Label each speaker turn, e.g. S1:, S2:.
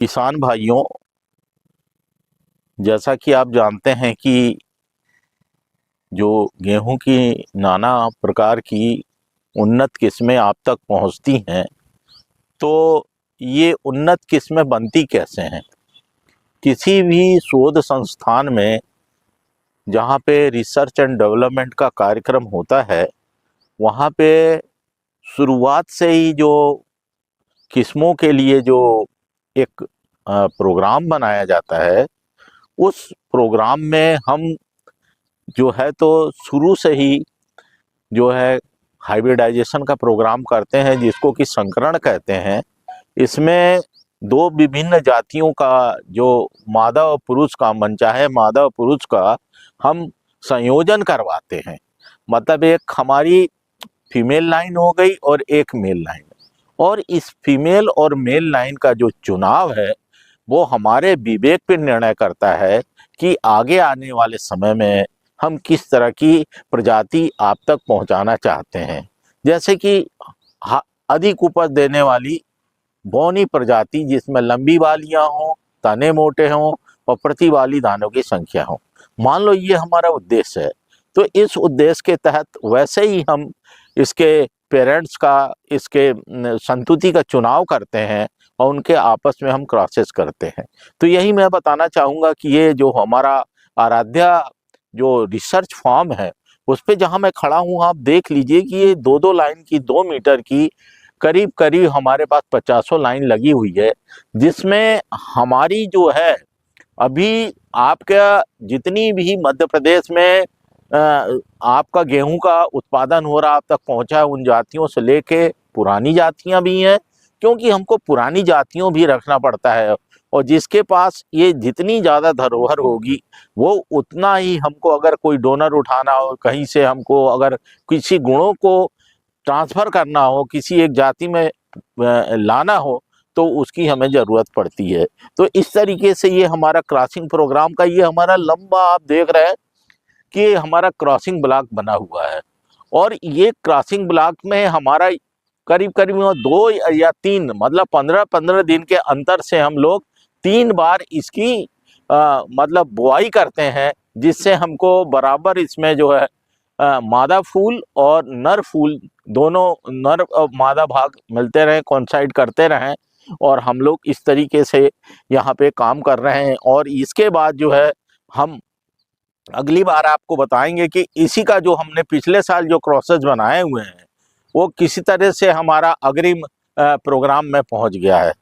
S1: किसान भाइयों, जैसा कि आप जानते हैं कि जो गेहूं की नाना प्रकार की उन्नत किस्में आप तक पहुंचती हैं, तो ये उन्नत किस्में बनती कैसे हैं? किसी भी शोध संस्थान में जहाँ पे रिसर्च एंड डेवलपमेंट का कार्यक्रम होता है, वहाँ पे शुरुआत से ही जो किस्मों के लिए जो एक प्रोग्राम बनाया जाता है, उस प्रोग्राम में हम जो है तो शुरू से ही जो है हाइब्रिडाइजेशन का प्रोग्राम करते हैं, जिसको कि संकरण कहते हैं। इसमें दो विभिन्न जातियों का, जो मादा और पुरुष का, मनचाहे मादा और पुरुष का हम संयोजन करवाते हैं। मतलब एक हमारी फीमेल लाइन हो गई और एक मेल लाइन, और इस फीमेल और मेल लाइन का जो चुनाव है वो हमारे विवेक पर निर्णय करता है कि आगे आने वाले समय में हम किस तरह की प्रजाति आप तक पहुंचाना चाहते हैं। जैसे कि अधिक उपज देने वाली बौनी प्रजाति, जिसमें लंबी वालियां हों, तने मोटे हों और प्रति वाली दानों की संख्या हो। मान लो ये हमारा उद्देश्य है, तो इस उद्देश्य के तहत वैसे ही हम इसके पेरेंट्स का, इसके संतति का चुनाव करते हैं और उनके आपस में हम क्रॉसेस करते हैं। तो यही मैं बताना चाहूँगा कि ये जो हमारा आराध्या जो रिसर्च फार्म है, उस पे जहाँ मैं खड़ा हूँ, आप देख लीजिए कि ये 2-2 लाइन की, 2 मीटर की करीब करीब हमारे पास 50 लाइन लगी हुई है, जिसमें हमारी जो है अभी आपका जितनी भी मध्य प्रदेश में आपका गेहूं का उत्पादन हो रहा, आप तक पहुंचा है, उन जातियों से लेके पुरानी जातियां भी हैं, क्योंकि हमको पुरानी जातियों भी रखना पड़ता है। और जिसके पास ये जितनी ज़्यादा धरोहर होगी, वो उतना ही हमको, अगर कोई डोनर उठाना हो कहीं से, हमको अगर किसी गुणों को ट्रांसफ़र करना हो, किसी एक जाति में लाना हो, तो उसकी हमें ज़रूरत पड़ती है। तो इस तरीके से ये हमारा क्रॉसिंग प्रोग्राम का, ये हमारा लंबा, आप देख रहे हैं कि हमारा क्रॉसिंग ब्लॉक बना हुआ है। और ये क्रॉसिंग ब्लॉक में हमारा करीब करीब 2 या 3, मतलब 15-15 दिन के अंतर से हम लोग 3 बार इसकी मतलब बुआई करते हैं, जिससे हमको बराबर इसमें जो है मादा फूल और नर फूल दोनों, नर और मादा भाग मिलते रहें, कोइंसाइड करते रहें। और हम लोग इस तरीके से यहाँ पे काम कर रहे हैं। और इसके बाद जो है हम अगली बार आपको बताएंगे कि इसी का जो हमने पिछले साल जो क्रॉसेस बनाए हुए हैं, वो किसी तरह से हमारा अग्रिम प्रोग्राम में पहुँच गया है।